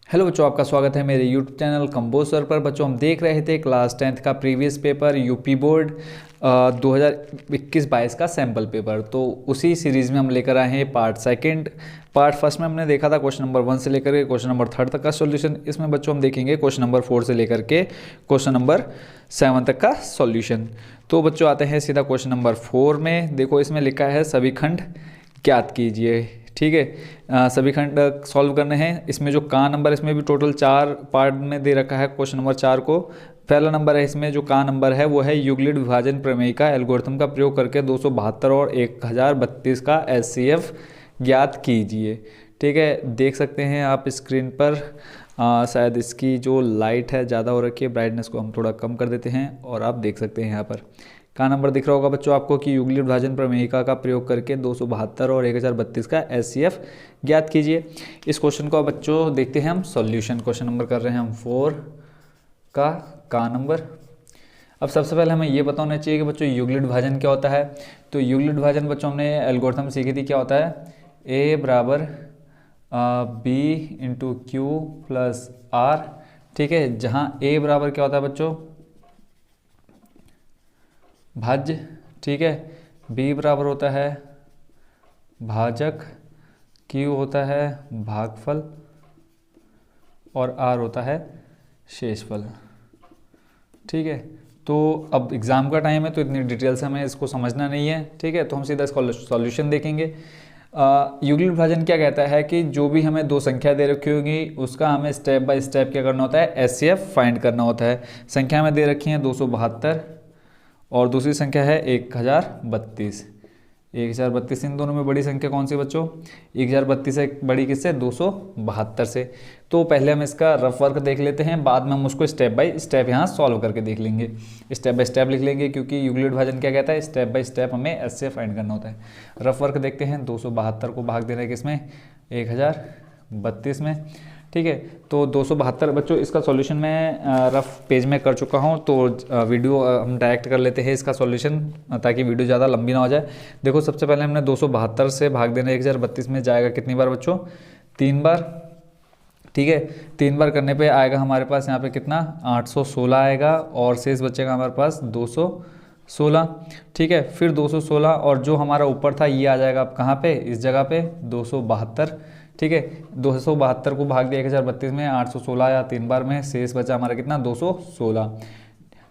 Hello बच्चों, आपका स्वागत है मेरे यूट्यूब चैनल कंबोज सर पर। बच्चों, हम देख रहे थे क्लास 10th का प्रीवियस पेपर यूपी बोर्ड 2021-22 का सैम्पल पेपर। तो उसी सीरीज़ में हम लेकर आए हैं पार्ट सेकंड। पार्ट फर्स्ट में हमने देखा था क्वेश्चन नंबर 1 से लेकर के क्वेश्चन नंबर 3 तक का सॉल्यूशन। इसमें बच्चों हम देखेंगे क्वेश्चन नंबर 4 से लेकर के क्वेश्चन नंबर 7 तक का सॉल्यूशन। तो बच्चों आते हैं सीधा क्वेश्चन नंबर 4 में। देखो, इसमें लिखा है सभी खंड ज्ञात कीजिए। ठीक है, सभी खंड सॉल्व करने हैं। इसमें जो का नंबर, इसमें भी टोटल 4 पार्ट में दे रखा है क्वेश्चन नंबर 4 को। पहला नंबर है इसमें जो का नंबर है वो है यूक्लिड विभाजन प्रमेय का एल्गोरिथम का प्रयोग करके 272 और 1032 का एचसीएफ ज्ञात कीजिए। ठीक है, देख सकते हैं आप स्क्रीन पर। शायद इसकी जो लाइट है ज़्यादा हो रखी है, ब्राइटनेस को हम थोड़ा कम कर देते हैं और आप देख सकते हैं यहाँ पर का नंबर दिख रहा होगा बच्चों आपको कि यूक्लिड विभाजन प्रमेयिका का प्रयोग करके 272 और 1032 का एचसीएफ ज्ञात कीजिए। इस क्वेश्चन को बच्चों देखते हैं हम सॉल्यूशन। क्वेश्चन नंबर कर रहे हैं हम 4 का नंबर। अब सबसे पहले हमें ये पता होना चाहिए कि बच्चों यूक्लिड विभाजन क्या होता है। तो यूक्लिड विभाजन बच्चों हमने एल्गोरिथम सीखी थी, क्या होता है ए बराबर B into Q plus R. ठीक है, जहाँ ए बराबर क्या होता है बच्चों भाज्य। ठीक है, b बराबर होता है भाजक, q होता है भागफल और r होता है शेषफल। ठीक है, तो अब एग्ज़ाम का टाइम है तो इतनी डिटेल से हमें इसको समझना नहीं है। ठीक है, तो हम सीधा इसका सॉल्यूशन देखेंगे। यूक्लिड विभाजन क्या कहता है कि जो भी हमें दो संख्या दे रखी होगी उसका हमें स्टेप बाय स्टेप क्या करना होता है, एचसीएफ फाइंड करना होता है। संख्या में दे रखी है 272 और दूसरी संख्या है 1032। 1032 इन दोनों में बड़ी संख्या कौन सी बच्चों, 1032 से बड़ी किससे, 272 से। तो पहले हम इसका रफ वर्क देख लेते हैं, बाद में हम उसको स्टेप बाय स्टेप यहाँ सॉल्व करके देख लेंगे। स्टेप बाय स्टेप लिख लेंगे क्योंकि यूक्लिड विभाजन क्या कहता है, स्टेप बाय स्टेप हमें एचसीएफ फाइंड करना होता है। रफ वर्क देखते हैं। 272 को भाग देना है किसमें, 1032 में। ठीक है, तो 272 बच्चों इसका सॉल्यूशन मैं रफ पेज में कर चुका हूँ। तो वीडियो हम डायरेक्ट कर लेते हैं इसका सॉल्यूशन ताकि वीडियो ज़्यादा लंबी ना हो जाए। देखो, सबसे पहले हमने 272 से भाग देना 1032 में जाएगा कितनी बार बच्चों, 3 बार। ठीक है, 3 बार करने पे आएगा हमारे पास यहाँ पे कितना, 816 आएगा और शेष बचेगा हमारे पास 216। ठीक है, फिर 216 और जो हमारा ऊपर था ये आ जाएगा अब कहाँ पे, इस जगह पे 272। ठीक है, 272 को भाग दिया 1032 में, 816 आया 3 बार में, शेष बचा हमारा कितना 216।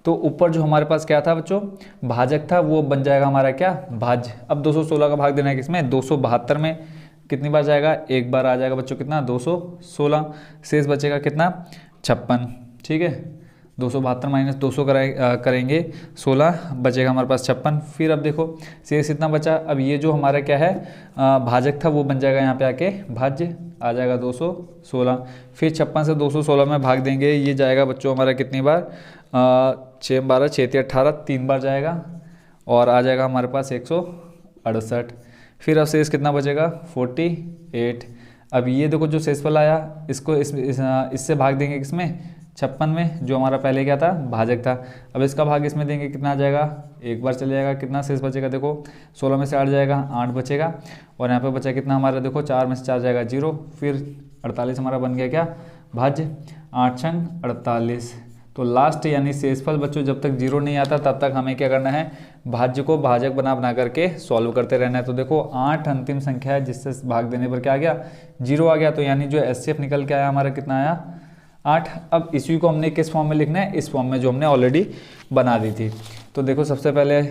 तो ऊपर जो हमारे पास क्या था बच्चों, भाजक था, वो बन जाएगा हमारा क्या, भाज्य। अब 216 का भाग देना है किसमें, 272 में। कितनी बार जाएगा, एक बार आ जाएगा बच्चों कितना, 216। शेष बचेगा कितना, 56। ठीक है, 272 माइनस 200 करेंगे 16, बचेगा हमारे पास 56। फिर अब देखो शेष इतना बचा। अब ये जो हमारा क्या है भाजक था वो बन जाएगा यहाँ पे आके भाज्य, आ जाएगा 216। फिर 56 से 216 में भाग देंगे, ये जाएगा बच्चों हमारा कितनी बार, 6 12 6 18, 3 बार जाएगा और आ जाएगा हमारे पास 168। फिर अब शेष कितना बचेगा, 48। अब ये देखो जो शेषफल आया इसको इससे भाग देंगे किसमें, 56 में, जो हमारा पहले क्या था भाजक था। अब इसका भाग इसमें देंगे कितना आ जाएगा, एक बार चले जाएगा। कितना शेष बचेगा, देखो 16 में से 8 जाएगा, 8 बचेगा और यहाँ पे बचा कितना हमारा, देखो 4 में से 4 जाएगा 0। फिर 48 हमारा बन गया क्या, भाज्य। 8 छंग 48। तो लास्ट यानी शेषफल बच्चों जब तक 0 नहीं आता तब तक हमें क्या करना है, भाज्य को भाजक बना करके सॉल्व करते रहना है। तो देखो 8 अंतिम संख्या है जिससे भाग देने पर क्या आ गया, 0 आ गया। तो यानी जो एचसीएफ निकल के आया हमारा कितना आया, 8। अब इसी को हमने किस फॉर्म में लिखना है, इस फॉर्म में जो हमने ऑलरेडी बना दी थी। तो देखो सबसे पहले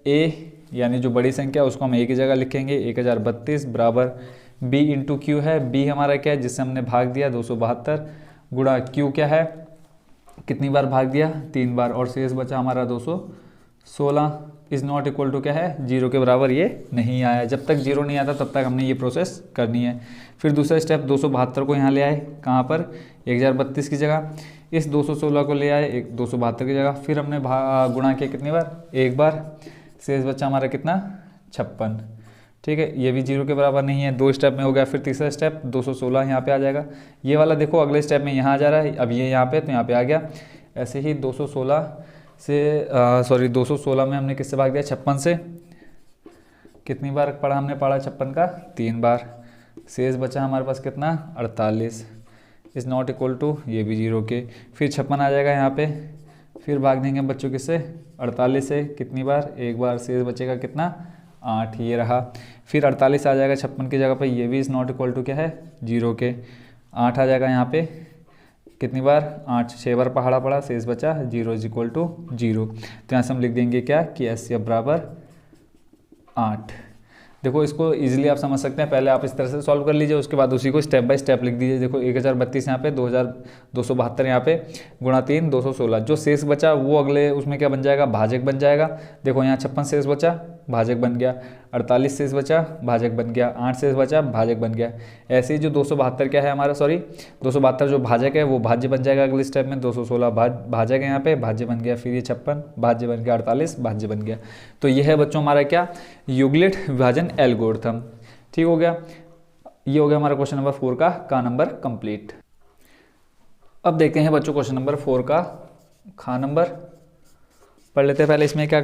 a यानी जो बड़ी संख्या उसको हम a की जगह लिखेंगे, 1032 बराबर b इंटू क्यू है। b हमारा क्या है, जिससे हमने भाग दिया 272, गुणा q क्या है, कितनी बार भाग दिया, 3 बार, और शेष बचा हमारा 216। इज़ नॉट इक्वल टू क्या है, 0 के बराबर ये नहीं आया। जब तक 0 नहीं आता तब तक हमने ये प्रोसेस करनी है। फिर दूसरा स्टेप 272 को यहाँ ले आए, कहाँ पर, 1032 की जगह। इस 216 को ले आए 272 की जगह। फिर हमने गुणा किया कितनी बार, एक बार। शेष बच्चा हमारा कितना, 56। ठीक है, ये भी 0 के बराबर नहीं है। 2 स्टेप में हो गया। फिर तीसरा स्टेप 216 यहाँ पे आ जाएगा। ये वाला देखो अगले स्टेप में यहाँ आ जा रहा है, अब ये यहाँ पे, तो यहाँ पे आ गया। ऐसे ही 216 में हमने किससे भाग दिया, 56 से। कितनी बार पढ़ा हमने, पढ़ा 56 का 3 बार। शेष बचा हमारे पास कितना, 48। इज़ नॉट इक्वल टू, ये भी 0 के। फिर 56 आ जाएगा यहाँ पे, फिर भाग देंगे बच्चों किससे, 48 से, कितनी बार, एक बार, शेष बचेगा कितना, 8, ये रहा। फिर 48 आ जाएगा 56 की जगह पे, ये भी इज़ नॉट इक्वल टू क्या है, 0 के। 8 आ जाएगा यहाँ पे, कितनी बार, 8, 6 बार पहाड़ा पड़ा, शेष बचा 0 इज इक्वल टू 0। तो यहाँ से हम लिख देंगे क्या कि HCF बराबर 8। देखो इसको इजीली आप समझ सकते हैं, पहले आप इस तरह से सॉल्व कर लीजिए, उसके बाद उसी को स्टेप बाय स्टेप लिख दीजिए। देखो 1032 यहाँ पे, 2272 यहाँ पे, गुणा 3 216, जो शेष बचा वो अगले उसमें क्या बन जाएगा, भाजक बन जाएगा। देखो यहाँ 56 शेष बचा, भाजक बन गया, 48 शेष बचा, भाजक बन गया, 8 शेष बचा, भाजक बन गया। ऐसे ही जो 272 क्या है हमारा, सॉरी 272 जो भाजक है वो भाज्य बन जाएगा अगले स्टेप में। 216 भाजक है यहाँ पे, भाज्य बन गया। फिर ये 56 भाज्य बन गया, 48 भाज्य बन गया। तो ये है बच्चों हमारा क्या, यूक्लिड विभाजन एल्गोरिथम। ठीक हो गया, ये हो गया हमारा क्वेश्चन नंबर 4 का नंबर कंप्लीट। अब देखते हैं बच्चों क्वेश्चन नंबर 4 का नंबर पढ़ लेते हैं। पहले इसमें क्या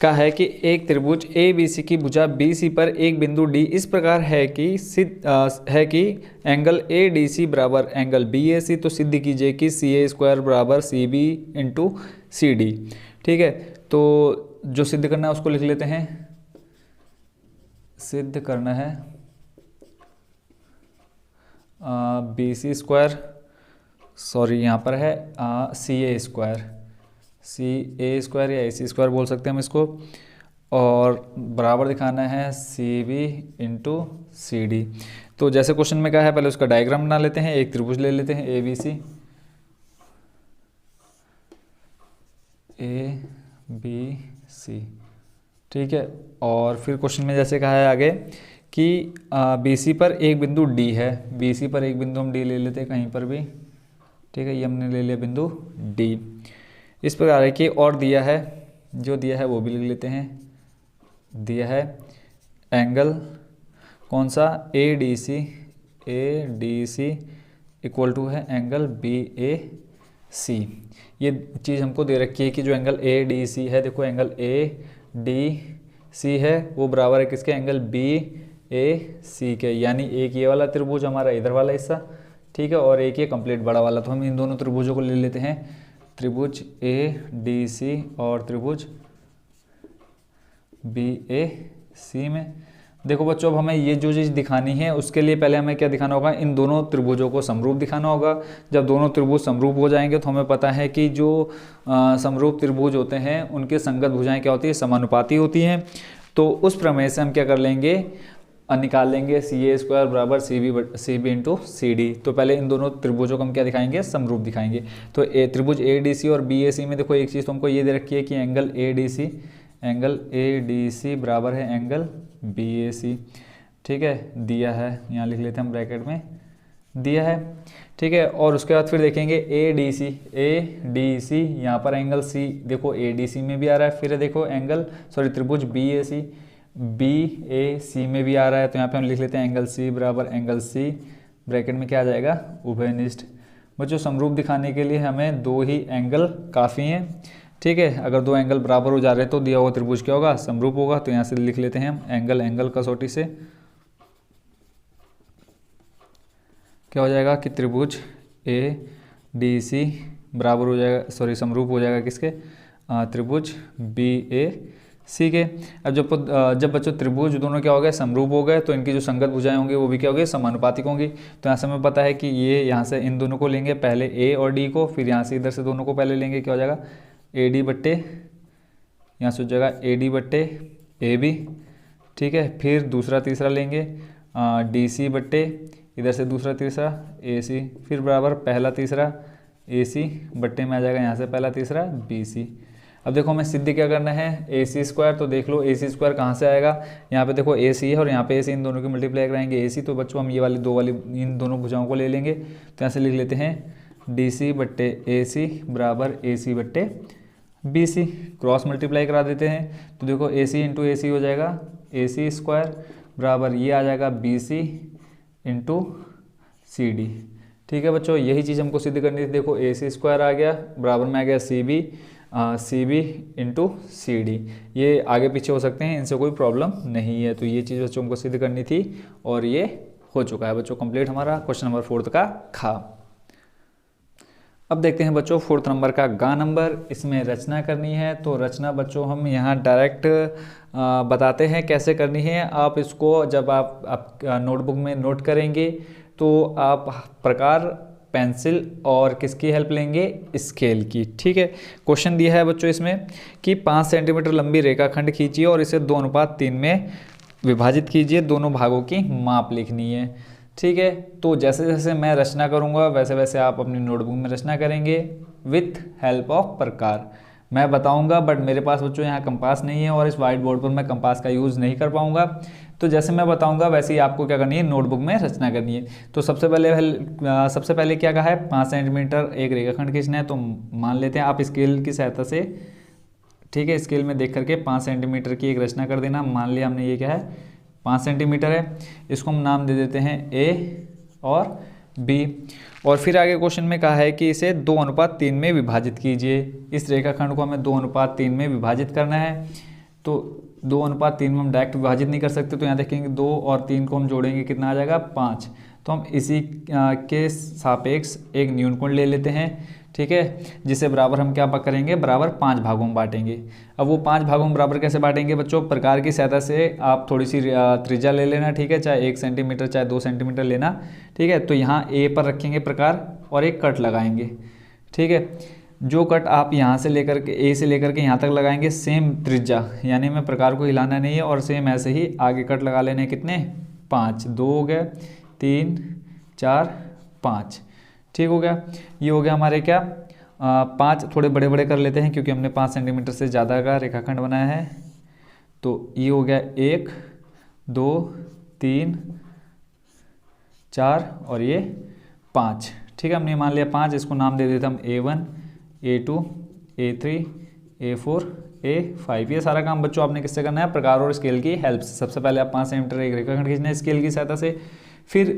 कहा है कि एक त्रिभुज ABC की भुजा BC पर एक बिंदु D इस प्रकार है कि एंगल ADC बराबर एंगल BAC। तो सिद्ध कीजिए कि CA² बराबर CB इंटू CD। ठीक है, तो जो सिद्ध करना है उसको लिख लेते हैं। सिद्ध करना है BC², सॉरी यहाँ पर है CA² या AC² बोल सकते हैं हम इसको, और बराबर दिखाना है CB इंटू CD। तो जैसे क्वेश्चन में क्या है, पहले उसका डायग्राम बना लेते हैं। एक त्रिभुज ले लेते हैं ABC, ठीक है। और फिर क्वेश्चन में जैसे कहा है आगे कि BC पर एक बिंदु D है। BC पर एक बिंदु हम D ले लेते हैं कहीं पर भी, ठीक है। ये हमने ले लिया बिंदु D। इस प्रकार है कि और दिया है, जो दिया है वो भी लिख लेते हैं। दिया है एंगल कौन सा, ADC इक्वल टू है एंगल BAC। ये चीज़ हमको दे रखी है कि जो एंगल ADC है, देखो एंगल ADC है वो बराबर है किसके, एंगल BAC के। यानी एक ये वाला त्रिभुज हमारा इधर वाला हिस्सा, ठीक है, और एक ये कंप्लीट बड़ा वाला। तो हम इन दोनों त्रिभुजों को ले लेते हैं, त्रिभुज ADC और त्रिभुज BAC में। देखो बच्चों अब हमें ये जो चीज़ दिखानी है उसके लिए पहले हमें क्या दिखाना होगा, इन दोनों त्रिभुजों को समरूप दिखाना होगा। जब दोनों त्रिभुज समरूप हो जाएंगे तो हमें पता है कि जो समरूप त्रिभुज होते हैं उनके संगत भुजाएं क्या होती है, समानुपाती होती हैं। तो उस प्रमेय से हम क्या कर लेंगे, निकाल लेंगे CA² बराबर CB इंटू CD। तो पहले इन दोनों त्रिभुजों को हम क्या दिखाएंगे, समरूप दिखाएंगे। तो त्रिभुज ADC और BAC में देखो एक चीज़ तो हमको ये दे रखी है कि एंगल ADC बराबर है एंगल BAC, ठीक है, दिया है, यहाँ लिख लेते हैं हम ब्रैकेट में, दिया है, ठीक है। और उसके बाद फिर देखेंगे ADC यहाँ पर एंगल C, देखो ADC में भी आ रहा है। फिर देखो त्रिभुज BAC में भी आ रहा है। तो यहाँ पे हम लिख लेते हैं एंगल C बराबर एंगल C, ब्रैकेट में क्या आ जाएगा, उभयनिष्ठ। बच्चों समरूप दिखाने के लिए हमें दो ही एंगल काफ़ी हैं, ठीक है। अगर दो एंगल बराबर हो जा रहे हैं तो दिया हुआ त्रिभुज क्या होगा, समरूप होगा। तो यहाँ से लिख लेते हैं हम एंगल कसौटी से क्या हो जाएगा कि त्रिभुज ADC बराबर हो जाएगा, सॉरी समरूप हो जाएगा किसके, त्रिभुज BAC के। अब जब बच्चों त्रिभुज दोनों क्या हो गए, समरूप हो गए, तो इनकी जो संगत भुजाएं होंगी वो भी क्या होगी, समानुपातिक होंगी। तो यहाँ से हमें पता है कि ये यहाँ से इन दोनों को लेंगे पहले A और D को, फिर यहाँ से इधर से दोनों को पहले लेंगे, क्या हो जाएगा AD बट्टे, यहाँ से हो जाएगा AD बट्टे AB, ठीक है। फिर दूसरा तीसरा लेंगे DC बट्टे, इधर से दूसरा तीसरा AC, फिर बराबर पहला तीसरा AC बट्टे में आ जाएगा यहाँ से पहला तीसरा BC। अब देखो हमें सिद्ध क्या करना है, AC²। तो देख लो AC² कहाँ से आएगा, यहाँ पे देखो AC है और यहाँ पे AC, इन दोनों की मल्टीप्लाई कराएंगे AC। तो बच्चों हम ये वाली दो वाली इन दोनों भुजाओं को ले लेंगे। तो यहाँ से लिख लेते हैं DC बट्टे AC बराबर AC बट्टे BC, क्रॉस मल्टीप्लाई करा देते हैं। तो देखो AC इंटू AC हो जाएगा AC² बराबर ये आ जाएगा BC इंटू CD, ठीक है बच्चों। यही चीज़ हमको सिद्ध करनी थी। देखो AC² आ गया, बराबर में आ गया CB इंटू CD। ये आगे पीछे हो सकते हैं, इनसे कोई प्रॉब्लम नहीं है। तो ये चीज़ बच्चों को सिद्ध करनी थी और ये हो चुका है बच्चों कंप्लीट हमारा क्वेश्चन नंबर 4 का खा। अब देखते हैं बच्चों 4th नंबर का गा नंबर। इसमें रचना करनी है। तो रचना बच्चों हम यहाँ डायरेक्ट बताते हैं कैसे करनी है। आप इसको जब आप नोटबुक में नोट करेंगे तो आप प्रकार, पेंसिल और किसकी हेल्प लेंगे, स्केल की। ठीक है। क्वेश्चन दिया है बच्चों इसमें कि 5 सेंटीमीटर लंबी रेखाखंड खींचिए और इसे 2:3 में विभाजित कीजिए। दोनों भागों की माप लिखनी है। ठीक है। तो जैसे जैसे मैं रचना करूँगा वैसे वैसे आप अपनी नोटबुक में रचना करेंगे विथ हेल्प ऑफ प्रकार। मैं बताऊंगा बट मेरे पास बच्चों यहाँ कंपास नहीं है और इस वाइट बोर्ड पर मैं कंपास का यूज़ नहीं कर पाऊंगा। तो जैसे मैं बताऊंगा वैसे ही आपको क्या करनी है, नोटबुक में रचना करनी है। तो सबसे पहले क्या कहा है, 5 सेंटीमीटर एक रेखाखंड खींचना है। तो मान लेते हैं आप स्केल की सहायता से, ठीक है, स्केल में देख करके 5 सेंटीमीटर की एक रचना कर देना। मान लिया हमने, ये क्या है, 5 सेंटीमीटर है। इसको हम नाम दे देते हैं ए और बी। और फिर आगे क्वेश्चन में कहा है कि इसे 2:3 में विभाजित कीजिए। इस रेखाखंड को हमें 2:3 में विभाजित करना है। तो 2:3 में हम डायरेक्ट विभाजित नहीं कर सकते। तो यहाँ देखेंगे 2 और 3 को हम जोड़ेंगे, कितना आ जाएगा, 5। तो हम इसी के सापेक्ष एक न्यूनकोण ले लेते हैं। ठीक है। जिसे बराबर हम क्या करेंगे, बराबर 5 भागों में बांटेंगे। अब वो 5 भागों में बराबर कैसे बांटेंगे बच्चों, प्रकार की सहायता से आप थोड़ी सी त्रिज्या ले लेना। ठीक है। चाहे 1 सेंटीमीटर चाहे 2 सेंटीमीटर लेना। ठीक है। तो यहाँ ए पर रखेंगे प्रकार और एक कट लगाएंगे। ठीक है। जो कट आप यहाँ से लेकर के, ए से लेकर के यहाँ तक लगाएंगे, सेम त्रिज्या, यानी हमें प्रकार को हिलाना नहीं है। और सेम ऐसे ही आगे कट लगा लेने, कितने, 5। 2 हो गए, 3, 4, 5। ठीक हो गया। ये हो गया हमारे क्या, 5 थोड़े बड़े बड़े कर लेते हैं क्योंकि हमने 5 सेंटीमीटर से ज़्यादा का रेखाखंड बनाया है। तो ये हो गया 1, 2, 3, 4 और ये 5। ठीक है। हमने मान लिया 5। इसको नाम दे देते हम A1, A2, A3, A4, A5। ये सारा काम बच्चों आपने किससे करना है, प्रकार और स्केल की हेल्प से। सबसे पहले आप 5 सेंटीमीटर एक रेखाखंड खींचना है स्केल की सहायता से। फिर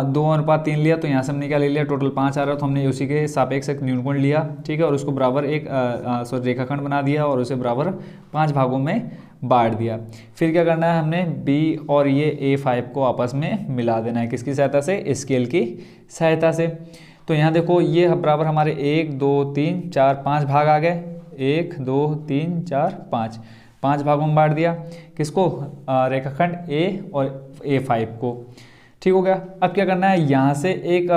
2:3 लिया, तो यहाँ से हमने क्या ले लिया, टोटल 5 आ रहा है। तो हमने उसी के सापेक्ष एक न्यूनकोण लिया। ठीक है। और उसको बराबर एक रेखाखंड बना दिया और उसे बराबर 5 भागों में बांट दिया। फिर क्या करना है, हमने B और ये A5 को आपस में मिला देना है। किसकी सहायता से, स्केल की सहायता से। तो यहाँ देखो ये बराबर हमारे 1, 2, 3, 4, 5 भाग आ गए। 1, 2, 3, 4, 5 भागों में बांट दिया। किसको, रेखाखंड A और A5 को। ठीक हो गया। अब क्या करना है, यहाँ से एक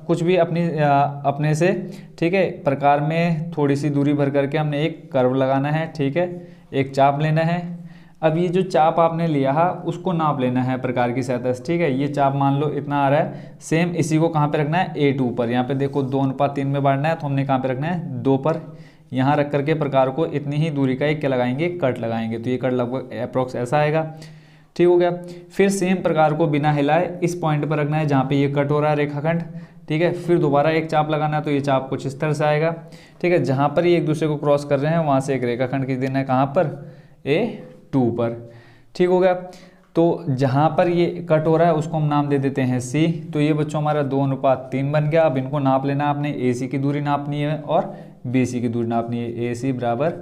कुछ भी अपने से, ठीक है, प्रकार में थोड़ी सी दूरी भर करके हमने एक कर्व लगाना है। ठीक है। एक चाप लेना है। अब ये जो चाप आपने लिया है उसको नाप लेना है प्रकार की सहायता से। ठीक है। ये चाप मान लो इतना आ रहा है। सेम इसी को कहाँ पे रखना है, A2 पर। यहाँ पे देखो 2:3 में बांटना है, तो हमने कहाँ पे रखना है, 2 पर। यहाँ रख करके प्रकार को इतनी ही दूरी का एक क्या लगाएंगे, कट लगाएंगे। तो ये कट लगभग अप्रोक्स ऐसा आएगा। ठीक हो गया। फिर सेम प्रकार को बिना हिलाए इस पॉइंट पर रखना है जहाँ पे ये कट हो रहा है रेखाखंड। ठीक है। फिर दोबारा एक चाप लगाना है, तो ये चाप कुछ इस तरह से आएगा। ठीक है। जहाँ पर ये एक दूसरे को क्रॉस कर रहे हैं वहाँ से एक रेखाखंड खींच देना है, कहाँ पर, A2 पर। ठीक हो गया। तो जहाँ पर ये कट हो रहा है उसको हम नाम दे देते हैं C। तो ये बच्चों हमारा 2:3 बन गया। अब इनको नाप लेना है आपने, AC की दूरी नापनी है और BC की दूरी नापनी है। AC बराबर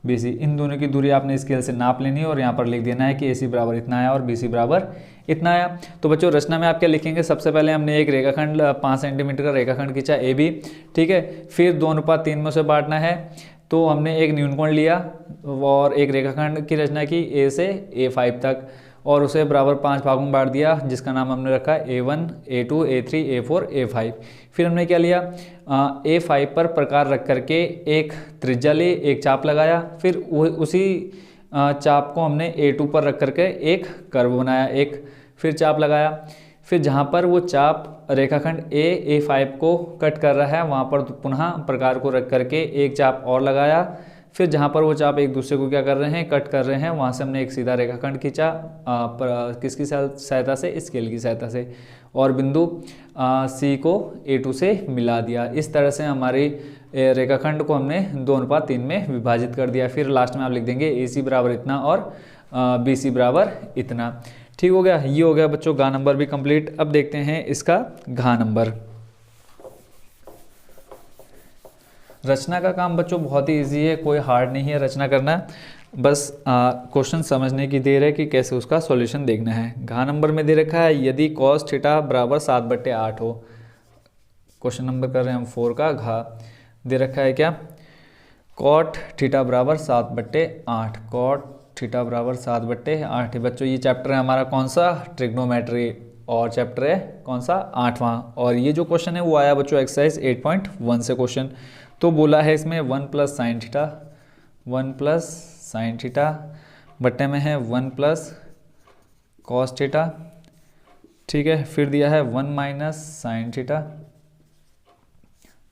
BC, इन दोनों की दूरी आपने स्केल से नाप लेनी है और यहाँ पर लिख देना है कि AC बराबर इतना आया और BC बराबर इतना आया। तो बच्चों रचना में आप क्या लिखेंगे, सबसे पहले हमने एक रेखाखंड 5 सेंटीमीटर का रेखाखंड खींचा AB। ठीक है। फिर 2:3 में उसे बांटना है। तो हमने एक न्यूनकोण लिया और एक रेखाखंड की रचना की A से A5 तक और उसे बराबर 5 भागों में बांट दिया, जिसका नाम हमने रखा A1, A2, A3, A4, A5। फिर हमने क्या लिया, A5 पर प्रकार रख करके एक त्रिज्या ली, एक चाप लगाया। फिर उसी चाप को हमने A2 पर रख करके एक कर्व बनाया, एक फिर चाप लगाया। फिर जहाँ पर वो चाप रेखाखंड A5 को कट कर रहा है वहाँ पर पुनः प्रकार को रख करके एक चाप और लगाया। फिर जहाँ पर वो चाप एक दूसरे को क्या कर रहे हैं, कट कर रहे हैं, वहाँ से हमने एक सीधा रेखाखंड खींचा, किसकी सहायता से, स्केल की सहायता से, और बिंदु C को A2 से मिला दिया। इस तरह से हमारी रेखाखंड को हमने 2:3 में विभाजित कर दिया। फिर लास्ट में आप लिख देंगे AC बराबर इतना और BC बराबर इतना। ठीक हो गया। ये हो गया बच्चों गा नंबर भी कंप्लीट। अब देखते हैं इसका घा नंबर। रचना का काम बच्चों बहुत ही इजी है, कोई हार्ड नहीं है रचना करना, बस क्वेश्चन समझने की देर है कि कैसे उसका सॉल्यूशन देखना है। घा नंबर में दे रखा है यदि cos थीटा बराबर 7/8 हो। क्वेश्चन नंबर कर रहे हैं हम 4 का घा। दे रखा है क्या, कॉट थीटा बराबर 7/8, कॉट थीटा बराबर 7/8। बच्चों ये चैप्टर है हमारा कौन सा, ट्रिग्नोमेट्री, और चैप्टर है कौन सा, 8वां। और ये जो क्वेश्चन है वो आया बच्चों एक्सरसाइज 8.1 से क्वेश्चन। तो बोला है इसमें 1 + sin थीटा, 1 + sin थीटा बट्टे में है 1 + cos थीटा, ठीक है। फिर दिया है 1 - sin थीटा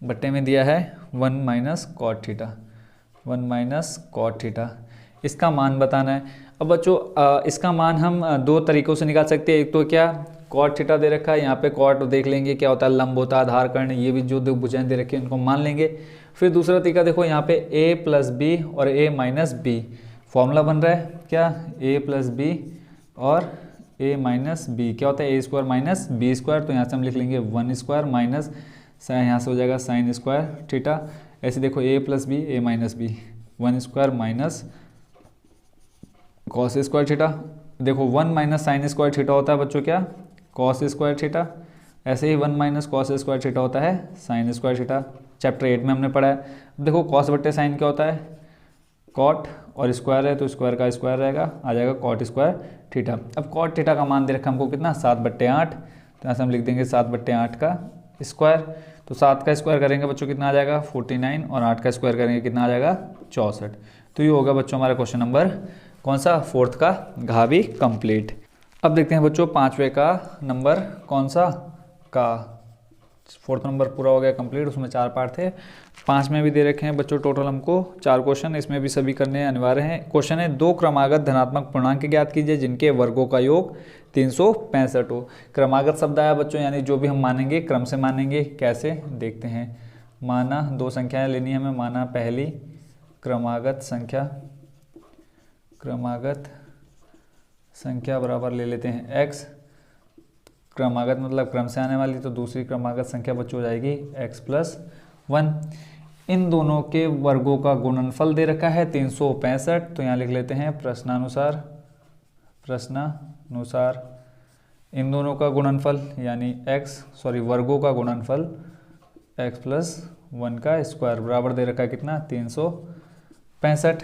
बट्टे में दिया है 1 - cot थीटा, 1 - cot थीटा। इसका मान बताना है। अब बच्चों इसका मान हम दो तरीक़ों से निकाल सकते हैं। एक तो क्या, कॉट थीटा दे रखा है, यहाँ पे कॉट देख लेंगे क्या होता है, लंब होता है, आधार कर्ण, ये भी जो दो भुजाएं दे रखी है उनको मान लेंगे। फिर दूसरा तरीका देखो, यहाँ पे a + b और a - b फॉर्मूला बन रहा है क्या, a + b और a - b क्या होता है, a² - b²। तो यहाँ से हम लिख लेंगे 1² माइनस, यहाँ से हो जाएगा sin² थीटा। ऐसे देखो a + b, a - b, 1² minus cos² theta. देखो 1 - sin² थीटा होता है बच्चों क्या, cos² थीटा। ऐसे ही 1 - cos² थीटा होता है sin² थीटा, चैप्टर 8 में हमने पढ़ा है। अब देखो cos/sin क्या होता है, cot, और स्क्वायर है तो स्क्वायर का स्क्वायर रहेगा, आ जाएगा cot² थीटा। अब cot थीटा का मान दे रखा हमको कितना, 7/8। तो यहाँ से हम लिख देंगे 7/8 का स्क्वायर। तो 7 का स्क्वायर करेंगे बच्चों कितना आ जाएगा 49, और 8 का स्क्वायर करेंगे कितना आ जाएगा 64। तो ये होगा बच्चों हमारा क्वेश्चन नंबर कौन सा, 4th का घा भी कंप्लीट। अब देखते हैं बच्चों 5वें का नंबर कौन सा, का। 4th नंबर पूरा हो गया कंप्लीट, उसमें 4 पार्ट थे। 5 में भी दे रखे हैं बच्चों टोटल हमको 4 क्वेश्चन, इसमें भी सभी करने अनिवार्य हैं। क्वेश्चन है 2 क्रमागत धनात्मक पूर्णांक ज्ञात कीजिए जिनके वर्गों का योग 365 हो। क्रमागत शब्द आया बच्चों, यानी जो भी हम मानेंगे क्रम से मानेंगे। कैसे देखते हैं, माना 2 संख्याएं लेनी है हमें, माना पहली क्रमागत संख्या बराबर ले लेते हैं x, क्रमागत मतलब क्रम से आने वाली, तो दूसरी क्रमागत संख्या बच्चों हो जाएगी x + 1। इन दोनों के वर्गों का गुणनफल दे रखा है 365। तो यहाँ लिख लेते हैं प्रश्नानुसार इन दोनों का गुणनफल यानी वर्गों का गुणनफल x + 1 का स्क्वायर बराबर दे रखा है कितना, 365।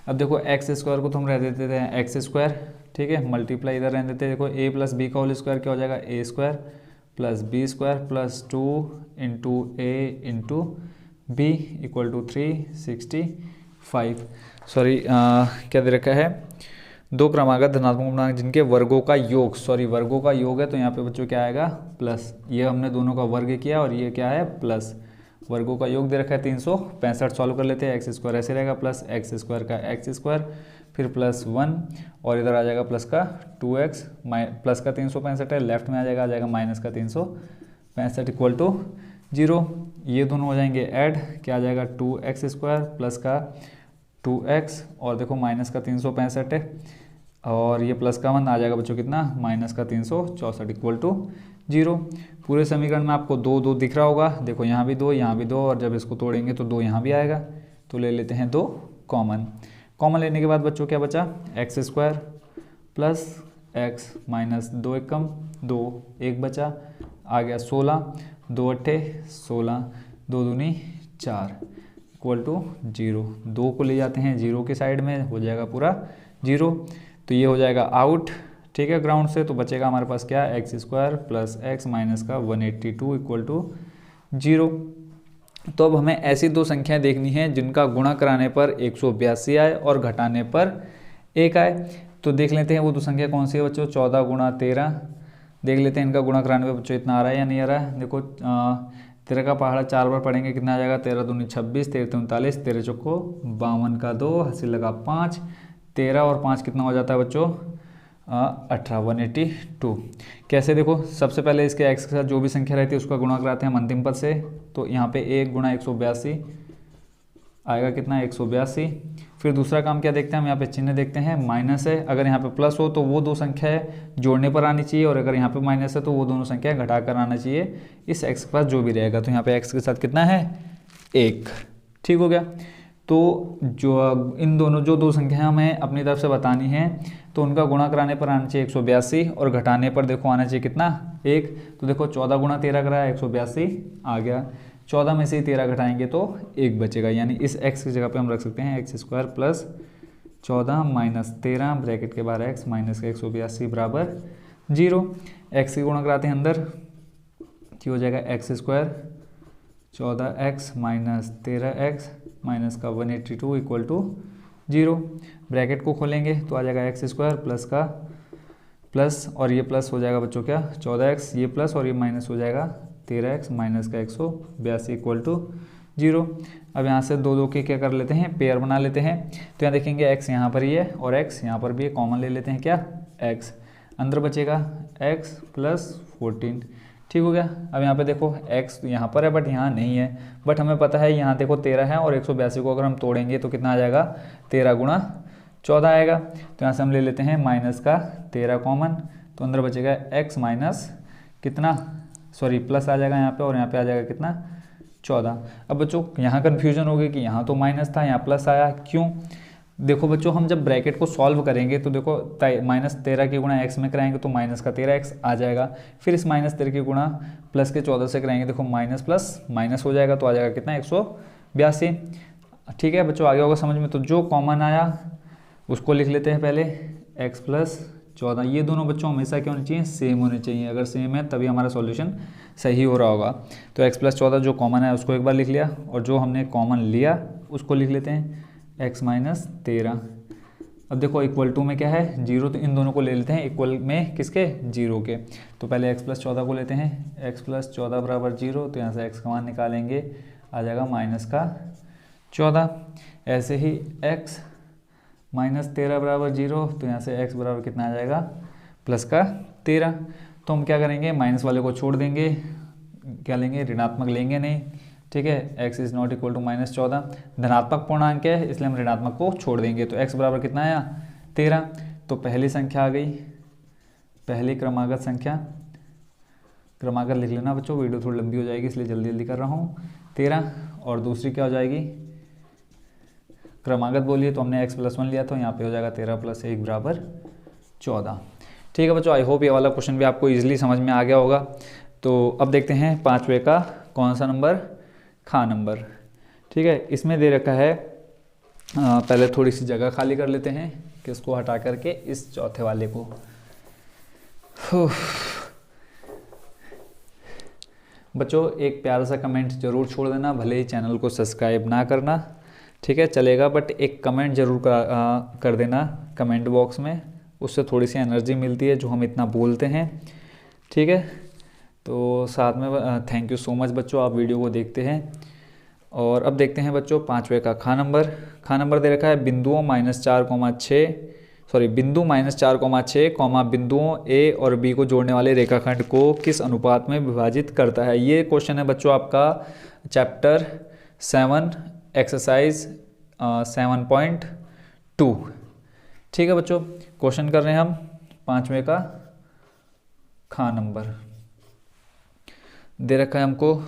अब देखो x² को तो हम रह देते थे x², ठीक है, मल्टीप्लाई इधर रहने देते हैं। देखो a + b का होल स्क्वायर क्या हो जाएगा, a² + b² + 2 × a × b = 365। Sorry क्या दे रखा है, 2 क्रमागत धनात्मक पूर्णांक जिनके वर्गों का योग, वर्गों का योग है तो यहाँ पे बच्चों क्या आएगा प्लस, ये हमने दोनों का वर्ग किया और ये क्या है प्लस, वर्गों का योग दे रखा है 365। सॉल्व कर लेते हैं, x² ऐसे रहेगा प्लस x² का x², फिर +1 और इधर आ जाएगा प्लस का 2x, प्लस का 365 है, लेफ्ट में आ जाएगा माइनस का 365 = 0। ये दोनों हो जाएंगे ऐड, क्या आ जाएगा 2x² प्लस का 2x और देखो माइनस का 365 है, और ये प्लस का 1 आ जाएगा बच्चों कितना, माइनस का 364 = 0। पूरे समीकरण में आपको 2 2 दिख रहा होगा, देखो यहाँ भी 2 यहाँ भी 2, और जब इसको तोड़ेंगे तो 2 यहाँ भी आएगा, तो ले लेते हैं 2 कॉमन लेने के बाद बच्चों क्या बचा, x² प्लस x माइनस 2 1 कम 2 1 बचा, आ गया 16, 2 8 16, 2 दूनी 4 = 0। 2 को ले जाते हैं 0 के साइड में, हो जाएगा पूरा 0। तो ये हो जाएगा आउट, ठीक है, ग्राउंड से। तो बचेगा हमारे पास क्या, x² प्लस x माइनस का 182 = 0। तो अब हमें ऐसी 2 संख्याएं देखनी है जिनका गुणा कराने पर 182 आए और घटाने पर 1 आए। तो देख लेते हैं वो 2 संख्या कौन सी है बच्चों, 14 × 13। देख लेते हैं इनका गुणा कराने पर बच्चों इतना आ रहा है या नहीं आ रहा है। देखो 13 का पहाड़ा 4 बार पढ़ेंगे कितना आ जाएगा, 13 दूनी 26, 13 39, 13 चौको 52 का 2, हंसी लगा 5, 13 और 5 कितना हो जाता है बच्चों 18, 182। कैसे, देखो सबसे पहले इसके x के साथ जो भी संख्या रहती है उसका गुणा कराते हैं हम अंतिम पद से। तो यहाँ पे 1 × 182 आएगा कितना, 182। फिर दूसरा काम क्या देखते हैं हम, यहाँ पे चिन्ह देखते हैं, माइनस है, अगर यहाँ पे प्लस हो तो वो 2 संख्याएं जोड़ने पर आनी चाहिए, और अगर यहाँ पे माइनस है तो वो दोनों संख्याएं घटा कर आना चाहिए इस x के पास जो भी रहेगा। तो यहाँ पे x के साथ कितना है 1, ठीक हो गया। तो जो इन दोनों जो 2 संख्याएं हमें अपनी तरफ से बतानी है, तो उनका गुणा कराने पर आना चाहिए 182 और घटाने पर देखो आना चाहिए कितना 1। तो देखो 14 गुणा 13 कराया 182 आ गया, 14 में से ही 13 घटाएंगे तो 1 बचेगा, यानी इस x की जगह पे हम रख सकते हैं x² प्लस 14 माइनस 13 ब्रैकेट के बाहर x माइनस का 182 बराबर 0। x की गुणा कराते हैं अंदर, ये हो जाएगा x² 14x minus 13x minus का 182 इक्वल टू 0। ब्रैकेट को खोलेंगे तो आ जाएगा x² प्लस का प्लस और ये प्लस हो जाएगा बच्चों क्या 14x, ये प्लस और ये माइनस हो जाएगा 13x माइनस का 182 इक्वल टू 0। अब यहाँ से दो के क्या कर लेते हैं, पेयर बना लेते हैं। तो यहाँ देखेंगे x यहाँ पर ही है और x यहाँ पर भी है, कॉमन ले लेते हैं क्या x, अंदर बचेगा x प्लस 14, ठीक हो गया। अब यहाँ पे देखो x यहाँ पर है बट यहाँ नहीं है, बट हमें पता है यहाँ देखो 13 है और 182 को अगर हम तोड़ेंगे तो कितना आ जाएगा 13 गुणा 14 आएगा। तो यहाँ से हम ले लेते हैं माइनस का 13 कॉमन, तो अंदर बचेगा x माइनस कितना सॉरी प्लस आ जाएगा यहाँ पे और यहाँ पे आ जाएगा कितना 14। अब बच्चों यहाँ कन्फ्यूजन होगी कि यहाँ तो माइनस था यहाँ प्लस आया क्यों। देखो बच्चों हम जब ब्रैकेट को सॉल्व करेंगे तो देखो माइनस 13 की गुणा x में कराएंगे तो माइनस का 13x आ जाएगा, फिर इस माइनस 13 की गुणा प्लस के 14 से कराएंगे देखो माइनस प्लस माइनस हो जाएगा तो आ जाएगा कितना 182। ठीक है बच्चों आगे होगा समझ में। तो जो कॉमन आया उसको लिख लेते हैं पहले x प्लस 14, ये दोनों बच्चों हमेशा क्या होने चाहिए सेम होने चाहिए, अगर सेम है तभी हमारा सॉल्यूशन सही हो रहा होगा। तो x प्लस 14 जो कॉमन है उसको एक बार लिख लिया और जो हमने कॉमन लिया उसको लिख लेते हैं x माइनस 13। अब देखो इक्वल टू में क्या है 0, तो इन दोनों को ले लेते हैं इक्वल में किसके 0 के। तो पहले x प्लस 14 को लेते हैं, x प्लस 14 बराबर 0, तो यहाँ से x का मान निकालेंगे आ जाएगा माइनस का 14। ऐसे ही x माइनस 13 बराबर 0, तो यहाँ से x बराबर कितना आ जाएगा प्लस का 13। तो हम क्या करेंगे माइनस वाले को छोड़ देंगे, क्या लेंगे ऋणात्मक लेंगे नहीं, ठीक है। x is not equal to minus 14, धनात्मक पूर्णांक है इसलिए हम ऋणात्मक को छोड़ देंगे। तो x बराबर कितना आया 13, तो पहली संख्या आ गई, पहली क्रमागत संख्या, क्रमागत लिख लेना बच्चों वीडियो थोड़ी लंबी हो जाएगी इसलिए जल्दी जल्दी कर रहा हूँ 13। और दूसरी क्या हो जाएगी क्रमागत बोलिए तो हमने x प्लस 1 लिया तो यहाँ पे हो जाएगा 13 प्लस 1 बराबर 14। ठीक है बच्चों आई होप ये वाला क्वेश्चन भी आपको इजीली समझ में आ गया होगा। तो अब देखते हैं पाँचवें का कौन सा नंबर खा नंबर। ठीक है इसमें दे रखा है पहले थोड़ी सी जगह खाली कर लेते हैं कि इसको हटा करके इस चौथे वाले को। बच्चों एक प्यारा सा कमेंट जरूर छोड़ देना, भले ही चैनल को सब्सक्राइब ना करना, ठीक है चलेगा, बट एक कमेंट जरूर कर देना कमेंट बॉक्स में, उससे थोड़ी सी एनर्जी मिलती है जो हम इतना बोलते हैं। ठीक है तो साथ में थैंक यू सो मच बच्चों आप वीडियो को देखते हैं। और अब देखते हैं बच्चों पाँचवें का खा नंबर। खा नंबर दे रखा है बिंदुओं बिंदु -4,6 बिंदुओं ए और बी को जोड़ने वाले रेखाखंड को किस अनुपात में विभाजित करता है। ये क्वेश्चन है बच्चों आपका चैप्टर 7 एक्सरसाइज 7.2। ठीक है बच्चों क्वेश्चन कर रहे हैं हम पाँचवें का खा नंबर। दे रखा है हमको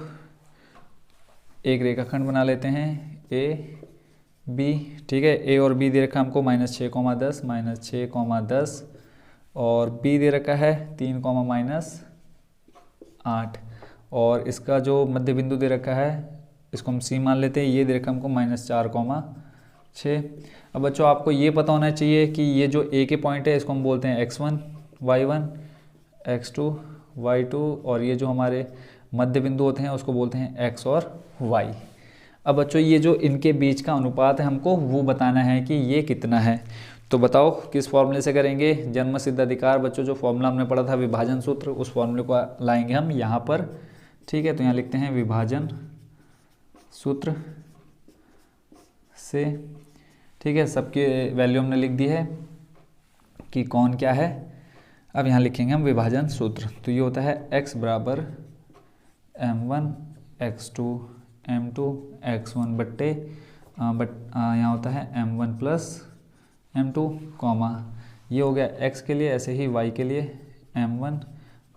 एक रेखाखंड बना लेते हैं ए बी, ठीक है ए और बी दे रखा है हमको -6,10 -6,10 और बी दे रखा है 3, -8 और इसका जो मध्य बिंदु दे रखा है इसको हम सी मान लेते हैं, ये दे रखा है हमको -4,6। अब बच्चों आपको ये पता होना चाहिए कि ये जो ए के पॉइंट है इसको हम बोलते हैं x1 y1 x2 y2 और ये जो हमारे मध्य बिंदु होते हैं उसको बोलते हैं x और y। अब बच्चों ये जो इनके बीच का अनुपात है हमको वो बताना है कि ये कितना है। तो बताओ किस फॉर्मूले से करेंगे, जन्म सिद्ध अधिकार बच्चों जो फॉर्मूला हमने पढ़ा था विभाजन सूत्र, उस फॉर्मूले को लाएंगे हम यहाँ पर। ठीक है तो यहाँ लिखते हैं विभाजन सूत्र से, ठीक है सबकी वैल्यू हमने लिख दी है कि कौन क्या है। अब यहाँ लिखेंगे हम विभाजन सूत्र, तो ये होता है x बराबर m1 x2 m2 x1 बट्टे यहाँ होता है m1 प्लस m2 कॉमा ये हो गया x के लिए, ऐसे ही y के लिए m1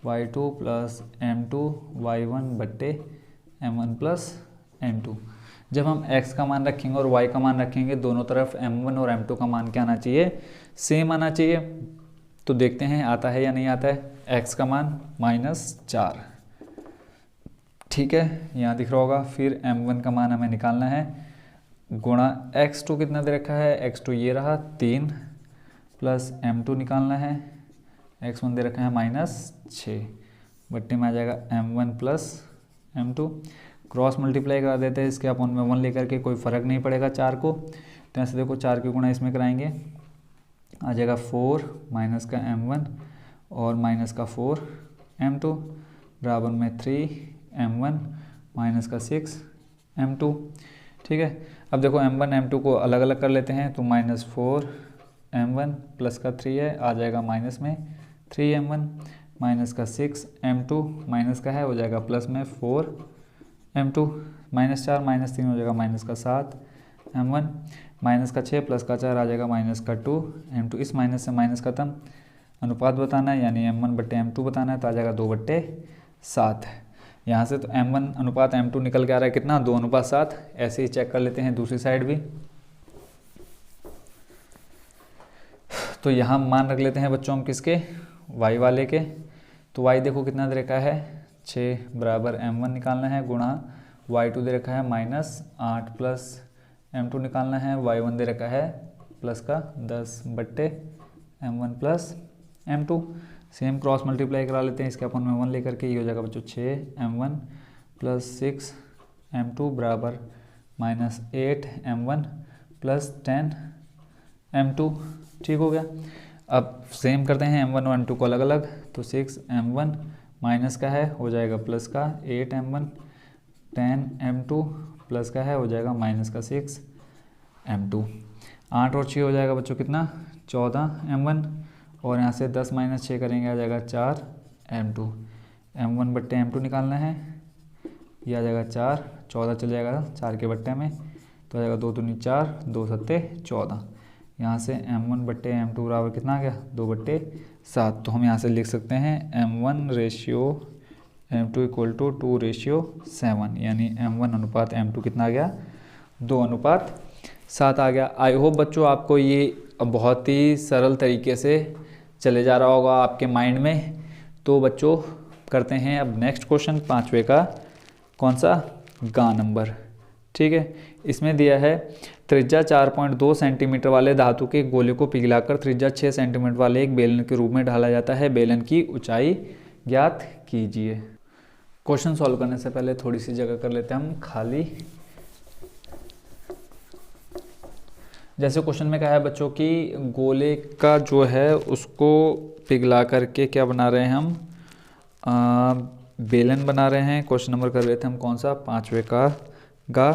y2 plus m2 y1 बट्टे m1 प्लस m2। जब हम x का मान रखेंगे और y का मान रखेंगे, दोनों तरफ m1 और m2 का मान क्या आना चाहिए, सेम आना चाहिए। तो देखते हैं आता है या नहीं आता है। x का मान -4, ठीक है, यहाँ दिख रहा होगा। फिर m1 का मान हमें निकालना है, गुणा x2 कितना दे रखा है, x2 ये रहा 3, प्लस m2 निकालना है, x1 दे रखा है -6, बट्टे में आ जाएगा m1 plus m2। Cross multiply करा देते हैं, इसके अपन में 1 लेकर के कोई फ़र्क नहीं पड़ेगा 4 को। तो ऐसे देखो 4 की गुणा इसमें कराएंगे, आ जाएगा 4 माइनस का m1 और माइनस का 4 m2 बराबर में 3 m1 माइनस का 6 m2, ठीक है। अब देखो m1 m2 को अलग अलग कर लेते हैं, तो -4 m1 प्लस का 3 है, आ जाएगा माइनस में 3 m1 माइनस का 6 m2, माइनस का है हो जाएगा प्लस में 4 m2, -4 -3 हो जाएगा माइनस का 7 m1, माइनस का 6 प्लस का 4 आ जाएगा माइनस का 2 m2। इस माइनस से माइनस खत्म, अनुपात बताना है यानी m1 बट्टे m2 बताना है, तो आ जाएगा 2/7। यहाँ से तो m1 अनुपात m2 निकल के आ रहा है कितना, 2:7। ऐसे ही चेक कर लेते हैं दूसरी साइड भी। तो यहाँ मान रख लेते हैं बच्चों हम किसके, y वाले के। तो y देखो कितना दे रखा है 6 बराबर m1 निकालना है, गुणा y2 दे रखा है -8 प्लस m2 निकालना है, y1 दे रखा है प्लस का 10 बट्टे m1 plus m2। Same cross multiply करा लेते हैं, इसके अपन में 1 लेकर के, ये हो जाएगा बच्चों 6 m1 प्लस 6 m2 बराबर -8 m1 प्लस 10 m2, ठीक हो गया। अब सेम करते हैं m1 और m2 को अलग अलग, तो 6 m1 माइनस का है हो जाएगा प्लस का 8 m1, 10 m2 प्लस का है हो जाएगा माइनस का 6 m2। 8 और 6 हो जाएगा बच्चों कितना, 14 m1, और यहाँ से 10 - 6 करेंगे आ जाएगा 4 m2। m1 बट्टे m2 निकालना है, ये आ जाएगा 4, 14 चल जाएगा 4 के बट्टे में, तो आ जाएगा 2 दूनी 4, 2 सत्ते 14। यहाँ से m1 बट्टे m2 बराबर कितना आ गया, 2/7। तो हम यहाँ से लिख सकते हैं m1 ratio m2 equal to 2:7, यानी m1 अनुपात m2 कितना आ गया, 2:7 आ गया। आई होप बच्चों आपको ये बहुत ही सरल तरीके से चले जा रहा होगा आपके माइंड में। तो बच्चों करते हैं अब नेक्स्ट क्वेश्चन, 5वें का, कौन सा, गा नंबर, ठीक है। इसमें दिया है त्रिज्या 4.2 सेंटीमीटर वाले धातु के गोले को पिघलाकर त्रिज्या 6 सेंटीमीटर वाले एक बेलन के रूप में ढाला जाता है, बेलन की ऊंचाई ज्ञात कीजिए। क्वेश्चन सॉल्व करने से पहले थोड़ी सी जगह कर लेते हैं हम खाली। जैसे क्वेश्चन में कहा है बच्चों कि गोले का जो है उसको पिघला करके क्या बना रहे हैं हम, बेलन बना रहे हैं। क्वेश्चन नंबर कर रहे थे हम कौन सा, 5वें का गा,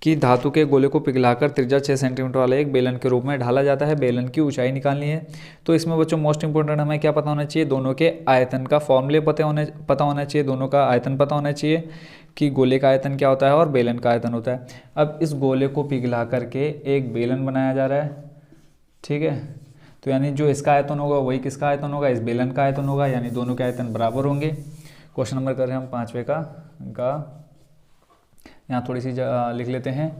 कि धातु के गोले को पिघलाकर त्रिज्या 6 सेंटीमीटर वाले एक बेलन के रूप में ढाला जाता है, बेलन की ऊंचाई निकालनी है। तो इसमें बच्चों मोस्ट इंपोर्टेंट हमें क्या पता होना चाहिए, दोनों के आयतन का फॉर्मूले पता होना चाहिए, दोनों का आयतन पता होना चाहिए कि गोले का आयतन क्या होता है और बेलन का आयतन होता है। अब इस गोले को पिघला करके एक बेलन बनाया जा रहा है, ठीक है। तो यानी जो इसका आयतन होगा वही किसका आयतन होगा, इस बेलन का आयतन होगा, यानी दोनों के आयतन बराबर होंगे। क्वेश्चन नंबर कर रहे हैं हम 5वें का गा। यहाँ थोड़ी सी लिख लेते हैं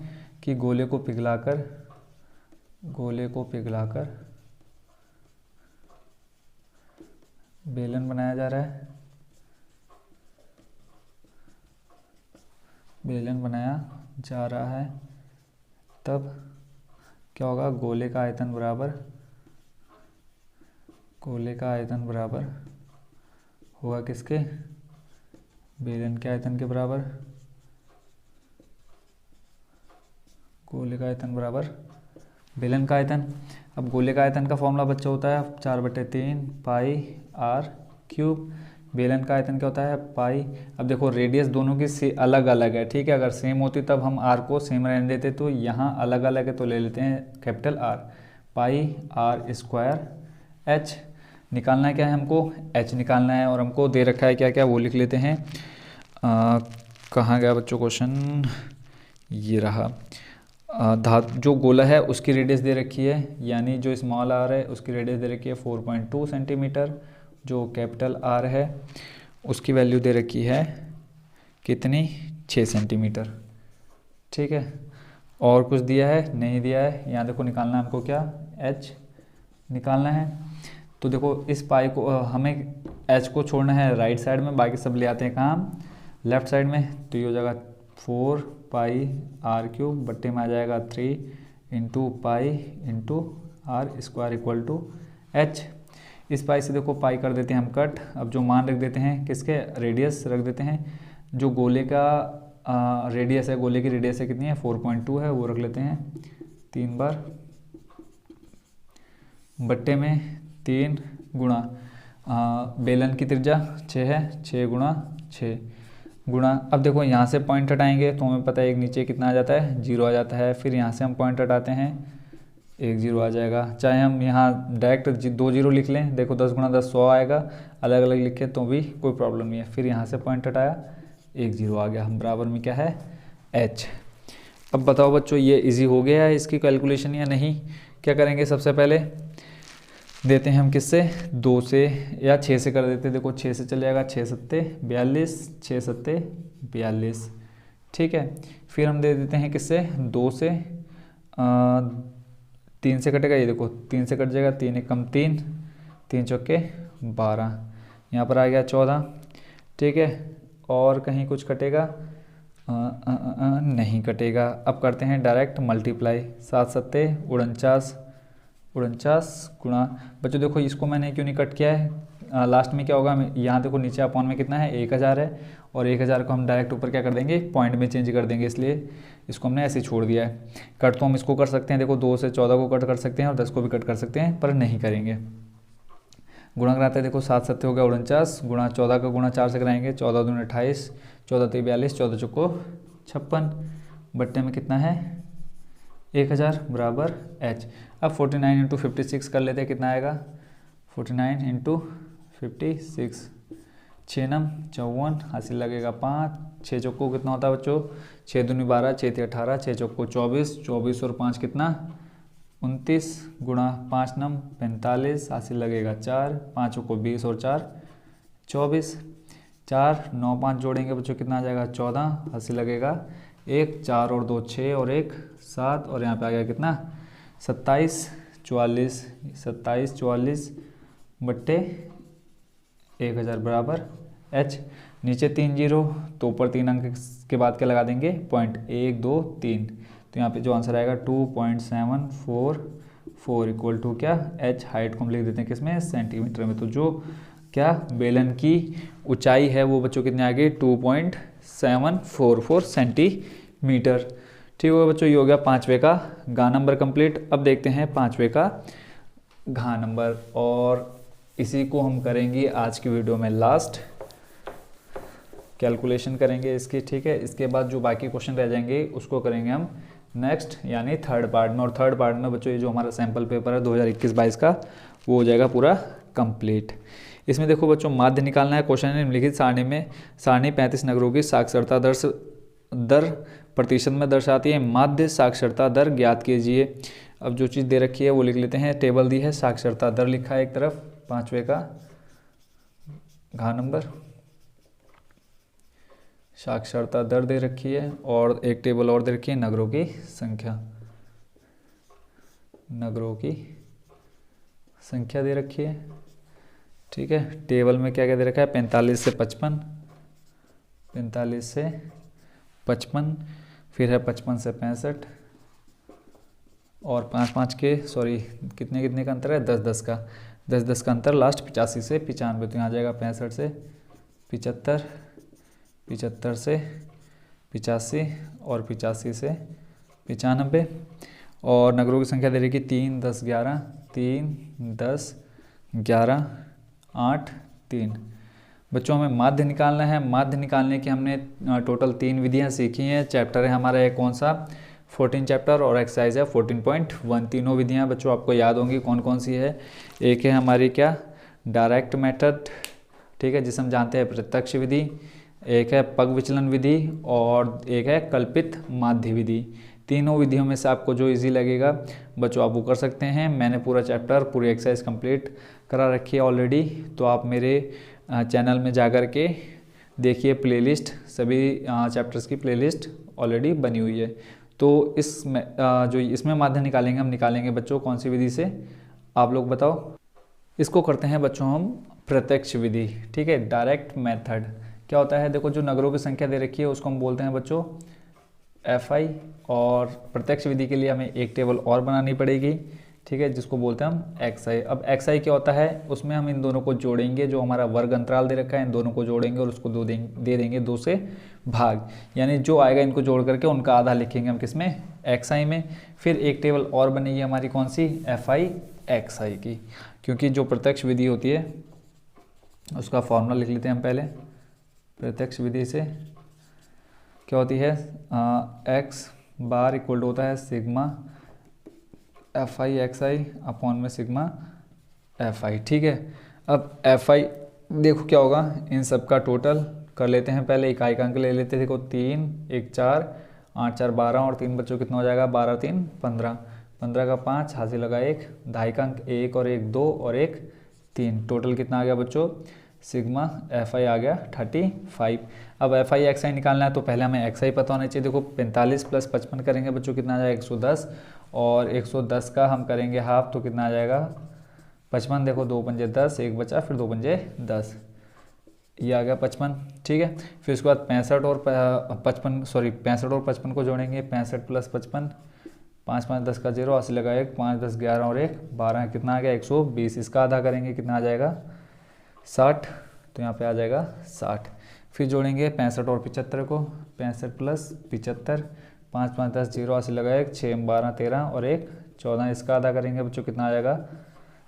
कि गोले को पिघलाकर बेलन बनाया जा रहा है, बेलन बनाया जा रहा है, तब क्या होगा, गोले का आयतन बराबर होगा किसके, बेलन के आयतन के बराबर, गोले का आयतन बराबर बेलन का आयतन। अब गोले का आयतन का फॉर्मूला बच्चा होता है 4/3 पाई r क्यूब, बेलन का आयतन क्या होता है पाई। अब देखो रेडियस दोनों की अलग अलग है, ठीक है, अगर सेम होती तब हम r को सेम रहने देते, तो यहाँ अलग अलग है तो ले लेते हैं कैपिटल R, पाई r² h। निकालना है क्या है हमको, h निकालना है, और हमको दे रखा है क्या क्या वो लिख लेते हैं। कहाँ गया बच्चों क्वेश्चन, ये रहा। जो गोला है उसकी रेडियस दे रखी है, यानी जो स्मॉल r है उसकी रेडियस दे रखी है 4.2 सेंटीमीटर, जो कैपिटल R है उसकी वैल्यू दे रखी है कितनी, 6 सेंटीमीटर, ठीक है। और कुछ दिया है? नहीं दिया है। यहाँ देखो निकालना है हमको क्या, h निकालना है। तो देखो इस पाई को हमें h को छोड़ना है राइट साइड में, बाकी सब ले आते हैं कहाँ, लेफ्ट साइड में। तो ये हो जाएगा 4 पाई आर क्यूब बट्टे में आ जाएगा 3 into pi into r square equal to h। इस पाई से देखो पाई कर देते हैं हम कट। अब जो मान रख देते हैं किसके, रेडियस रख देते हैं। जो गोले का रेडियस है, गोले की रेडियस है कितनी है, 4.2 है, वो रख लेते हैं 3 बार बट्टे में 3 गुणा बेलन की त्रिज्या 6 है, 6 गुणा 6 गुणा। अब देखो यहाँ से पॉइंट हटाएंगे तो हमें पता है एक नीचे कितना आ जाता है, 0 आ जाता है। फिर यहाँ से हम पॉइंट हटाते हैं, 1 0 आ जाएगा। चाहे हम यहाँ डायरेक्ट 2 0 लिख लें, देखो 10 गुणा 10 100 आएगा, अलग अलग लिखें तो भी कोई प्रॉब्लम नहीं है। फिर यहाँ से पॉइंट हटाया, 1 0 आ गया, बराबर में क्या है, h। अब बताओ बच्चों ये इजी हो गया है इसकी कैलकुलेशन या नहीं। क्या करेंगे, सबसे पहले देते हैं हम किससे, 2 से या 6 से कर देते हैं। देखो 6 से चल जाएगा, 6 सत्ते 42, 6 सत्ते 42, ठीक है। फिर हम दे देते हैं किससे, 2 से 3 से कटेगा, ये देखो 3 से कट जाएगा, 3 एक कम 3, 3 चौके 12, यहाँ पर आ गया 14, ठीक है। और कहीं कुछ कटेगा, नहीं कटेगा। अब करते हैं डायरेक्ट मल्टीप्लाई, 7 सत्ते 49, 49 गुणा, बच्चों देखो इसको मैंने क्यों नहीं कट किया है, लास्ट में क्या होगा, यहाँ देखो नीचे अपॉन में कितना है, 1000 है, और 1000 को हम डायरेक्ट ऊपर क्या कर देंगे, पॉइंट में चेंज कर देंगे, इसलिए इसको हमने ऐसे छोड़ दिया है। कट तो हम इसको कर सकते हैं, देखो 2 से 14 को कट कर सकते हैं और 10 को भी कट कर सकते हैं, पर नहीं करेंगे। गुणा कराते हैं, देखो 7 सत्ते हो गया 49, गुणा 14 का गुणा 4 से कराएंगे, 14 दूनी 28, 14 3 42, 14 चौको 56, बट्टे में कितना है 1000 बराबर h। अब 49 इंटू 56 कर लेते हैं, कितना आएगा 49 इंटू 56, 6 नम 54, हासिल लगेगा 5, 6 चौको कितना होता है बच्चों, 6 दूनी 12, 6 ती 18, 6 चौको 24, 24 और 5 कितना 29, गुणा 5 नम 45, हासिल लगेगा 4, 5 को 20 और 4 24, 4 9 5 जोड़ेंगे बच्चों कितना आ जाएगा 14, हासिल लगेगा 1, 4 और 2 6 और 1 7, और यहाँ पे आ गया कितना 27 44, 27 44 बट्टे 1000 बराबर h। नीचे 3 0 तो ऊपर 3 अंक के बाद क्या लगा देंगे, पॉइंट 1 2 3, तो यहाँ पे जो आंसर आएगा 2.744 इक्वल टू क्या h। हाइट को हम लिख देते हैं किसमें, सेंटीमीटर में। तो जो क्या बेलन की ऊंचाई है वो बच्चों कितने आ गई, 2.744 सेंटीमीटर। ठीक होगा बच्चों, ये हो गया 5वें का घा नंबर कंप्लीट। अब देखते हैं 5वें का घा नंबर, और इसी को हम करेंगे आज की वीडियो में लास्ट, कैलकुलेशन करेंगे इसकी, ठीक है। इसके बाद जो बाकी क्वेश्चन रह जाएंगे उसको करेंगे हम नेक्स्ट यानी थर्ड पार्ट में। और थर्ड पार्ट में बच्चों ये जो हमारा सैम्पल पेपर है 2021-22 का वो हो जाएगा पूरा कंप्लीट। इसमें देखो बच्चों माध्य निकालना है। क्वेश्चन है निम्नलिखित सारणी में सारणी 35 नगरों की साक्षरता दर प्रतिशत में दर्शाती है, माध्य साक्षरता दर ज्ञात कीजिए। अब जो चीज़ दे रखी है वो लिख लेते हैं, टेबल दी है, साक्षरता दर लिखा है एक तरफ, 5वें का घा नंबर, साक्षरता दर दे रखी है, और एक टेबल और दे रखी है नगरों की संख्या, नगरों की संख्या दे रखी है, ठीक है। टेबल में क्या क्या दे रखा है, 45 से 55, 45 से 55, फिर है 55 से 65, और 5-5 के सॉरी कितने का अंतर है, 10-10 का, 10-10 का अंतर लास्ट 85 से 95, तो यहाँ आ जाएगा 65 से 75, 75 से 85 और 85 से 95। और नगरों की संख्या दे रही कि 3 10 11, 3 10 11 8 3। बच्चों हमें माध्य निकालना है। माध्य निकालने की हमने टोटल 3 विधियां सीखी हैं। चैप्टर है हमारा एक कौन सा, 14 चैप्टर, और एक्सरसाइज है 14.1। तीनों विधियां बच्चों आपको याद होंगी कौन कौन सी है। एक है हमारी क्या, डायरेक्ट मेथड, ठीक है, जिसे हम जानते हैं प्रत्यक्ष विधि, एक है पग विचलन विधि, और एक है कल्पित माध्य विधि। तीनों विधियों में से आपको जो इजी लगेगा बच्चों आप वो कर सकते हैं। मैंने पूरा चैप्टर पूरी एक्सरसाइज कंप्लीट करा रखी है ऑलरेडी, तो आप मेरे चैनल में जा कर के देखिए प्लेलिस्ट, सभी चैप्टर्स की प्लेलिस्ट ऑलरेडी बनी हुई है। तो इसमें जो इसमें माध्य निकालेंगे, हम निकालेंगे बच्चों कौन सी विधि से, आप लोग बताओ। इसको करते हैं बच्चों हम प्रत्यक्ष विधि, ठीक है, डायरेक्ट मेथड। क्या होता है, देखो जो नगरों की संख्या दे रखी है उसको हम बोलते हैं बच्चों FI, और प्रत्यक्ष विधि के लिए हमें एक टेबल और बनानी पड़ेगी, ठीक है, जिसको बोलते हैं हम XI। अब XI क्या होता है, उसमें हम इन दोनों को जोड़ेंगे, जो हमारा वर्ग अंतराल दे रखा है इन दोनों को जोड़ेंगे और उसको दे देंगे 2 से भाग, यानी जो आएगा इनको जोड़ करके उनका आधा लिखेंगे हम किसमें, XI में। फिर एक टेबल और बनेगी हमारी कौन सी, FI XI की, क्योंकि जो प्रत्यक्ष विधि होती है उसका फॉर्मूला लिख लेते हैं हम पहले। प्रत्यक्ष विधि से क्या होती है, x बार इक्वल टू होता है सिग्मा FI XI अपॉन में सिग्मा FI, ठीक है। अब FI देखो क्या होगा, इन सब का टोटल कर लेते हैं, पहले इकाई का अंक ले लेते थे, देखो 3 1 4 8 4 12 और 3 बच्चों कितना हो जाएगा, 12 3 15, 15 का 5 हासिल लगा 1, दहाई का अंक 1 और 1 2 और 1 3, टोटल कितना आ गया बच्चों, सिग्मा FI आ गया 35। अब FI XI निकालना है तो पहले हमें XI पता होना चाहिए। देखो 45 + 55 करेंगे बच्चों कितना आ जाएगा, 110, और 110 का हम करेंगे हाफ तो कितना आ जाएगा 55, देखो 2 पंजे 10, 1 बचा, फिर 2 पंजे 10, ये आ गया 55, ठीक है। फिर उसके बाद 65 और 55 को जोड़ेंगे, 65 + 55, 5 5 10 का 0, 80 लगा 1, 5 10 11 और 1 12, कितना आ गया 120, इसका आधा करेंगे कितना आ जाएगा 60, तो यहाँ पे आ जाएगा 60। फिर जोड़ेंगे 65 और 75 को, 65 + 75, 5 5 10 0, 80 लगा 1, 6 12 13 और 1 14, इसका आधा करेंगे बच्चों कितना आ जाएगा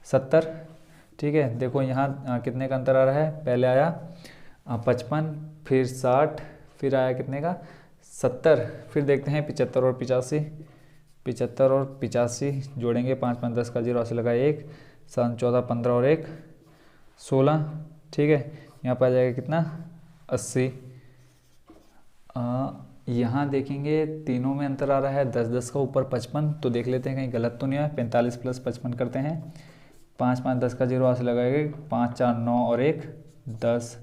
70, ठीक है। देखो यहाँ कितने का अंतर आ रहा है, पहले आया 55, फिर 60, फिर आया कितने का 70, फिर देखते हैं 75 और 85, 75 और 85 जोड़ेंगे, 5 5 10 का 0, 80 लगा 1, 7 14 15 और 1 16, ठीक है। यहाँ पर आ जाएगा कितना 80। यहाँ देखेंगे तीनों में अंतर आ रहा है 10 10 का, ऊपर 55, तो देख लेते हैं कहीं गलत तो नहीं है। 45 + 55 करते हैं, 5 5 10 का 0 ऐसे लगाएंगे, 5 4 9 और 1 10,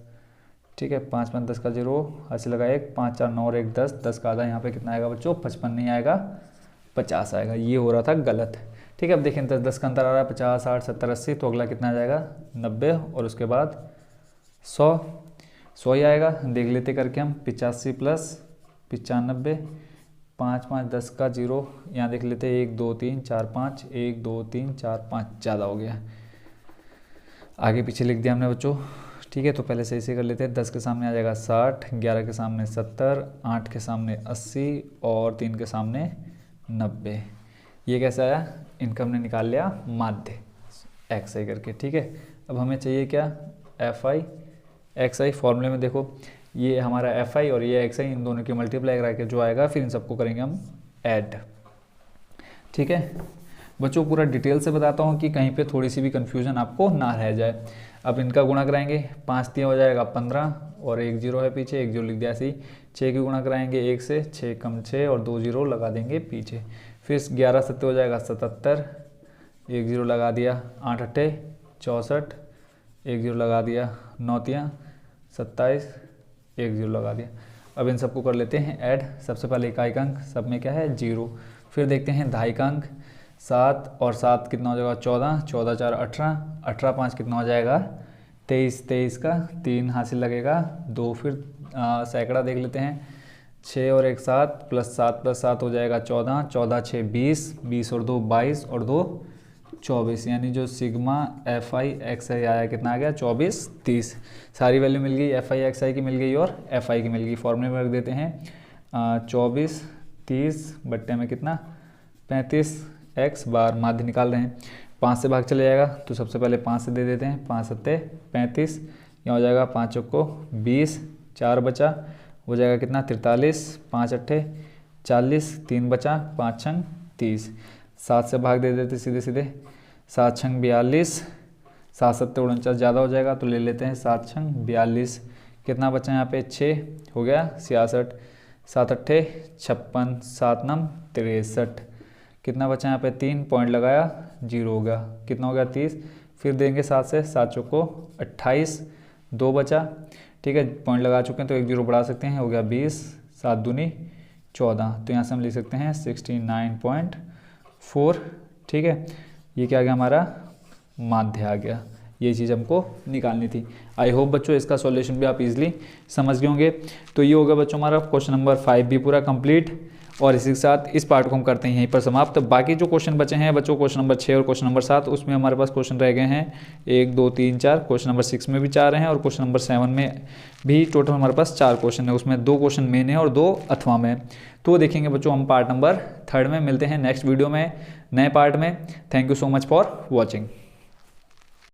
ठीक है। 5 5 10 का 0 ऐसे लगाए, 5 4 9 और 1 10, 10 का आधा यहाँ पे कितना आएगा बच्चों 55 नहीं आएगा 50 आएगा, ये हो रहा था गलत, ठीक है। अब देखें 10 10 का अंतर आ रहा है 50 60 70 80, तो अगला कितना आ जाएगा 90, और उसके बाद 100 ही आएगा। देख लेते करके हम 85 + 95, 5 5 10 का 0, यहाँ देख लेते 1 2 3 4 5, 1 2 3 4 5, ज़्यादा हो गया, आगे पीछे लिख दिया हमने बच्चों, ठीक है। तो पहले सही से कर लेते हैं, 10 के सामने आ जाएगा 60, 11 के सामने 70, 8 के सामने 80 और 3 के सामने 90। ये कैसा आया, इनका हमने निकाल लिया माध्य XI करके, ठीक है। अब हमें चाहिए क्या FI XI, फॉर्मूले में देखो ये हमारा FI और ये XI, इन दोनों की मल्टीप्लाई करा के जो आएगा फिर इन सबको करेंगे हम ऐड, ठीक है। बच्चों पूरा डिटेल से बताता हूँ कि कहीं पे थोड़ी सी भी कन्फ्यूजन आपको ना रह जाए। अब इनका गुणा कराएंगे, 5 3 हो जाएगा 15 और 1 0 है पीछे, 1 0 लिख दिया ऐसे ही। 6 की गुणा कराएंगे 1 से, 6 कम 6 और 2 0 लगा देंगे पीछे। फिर 11 7 हो जाएगा 77, 1 0 लगा दिया, 8 8 64, 1 0 लगा दिया, 9 3 27, 1 0 लगा दिया। अब इन सबको कर लेते हैं ऐड। सबसे पहले इकाई का अंक सब में क्या है 0, फिर देखते हैं दहाई का अंक 7 और 7 कितना हो जाएगा 14, 14 4 18, 18 5 कितना हो जाएगा 23, 23 का 3 हासिल लगेगा 2, फिर सैकड़ा देख लेते हैं 6 और 1 7 +7 +7 हो जाएगा 14, 14 6 20, 20 और 2 22 और 2 24, यानी जो सिग्मा FI XI आया कितना आ गया 24 30। सारी वैल्यू मिल गई, FI XI की मिल गई और FI की मिल गई। फॉर्मूले में रख देते हैं 24 30 बट्टे में कितना 35 x बार, माध्य निकाल रहे हैं 5 से भाग चले जाएगा, तो सबसे पहले 5 से दे देते हैं, 5 7 35, यहाँ हो जाएगा 5 चौको 20, 4 बचा हो जाएगा कितना 43, 5 8 40, 3 बचा, 5 6 30, 7 से भाग दे देते सीधे सीधे, 7 6 42, 7 7 49 ज़्यादा हो जाएगा तो ले लेते हैं 7 6 42, कितना बचा यहाँ पे 6 हो गया 66, 7 8 56, 7 9 63, कितना बचा यहाँ पे 3 पॉइंट लगाया 0 हो गया, कितना हो गया 30, फिर देंगे 7 से, 7 चौको 28, 2 बचा, ठीक है, पॉइंट लगा चुके हैं तो 1 0 बढ़ा सकते हैं, हो गया 20, 7 दूनी 14, तो यहाँ से हम लिख सकते हैं 69.4। ठीक है, ये क्या आ गया हमारा माध्य आ गया, ये चीज़ हमको निकालनी थी। आई होप बच्चों इसका सॉल्यूशन भी आप इजीली समझ गए होंगे। तो ये होगा बच्चों हमारा क्वेश्चन नंबर 5 भी पूरा कंप्लीट, और इसी के साथ इस पार्ट को हम करते हैं यहीं पर समाप्त। तो बाकी जो क्वेश्चन बचे हैं बच्चों, क्वेश्चन नंबर 6 और क्वेश्चन नंबर 7, उसमें हमारे पास क्वेश्चन रह गए हैं 1 2 3 4, क्वेश्चन नंबर 6 में भी 4 हैं, और क्वेश्चन नंबर 7 में भी टोटल हमारे पास 4 क्वेश्चन है, उसमें 2 क्वेश्चन मेन है और 2 अथवा में। तो देखेंगे बच्चों हम पार्ट नंबर 3 में। मिलते हैं नेक्स्ट वीडियो में नए पार्ट में। Thank you so much for watching.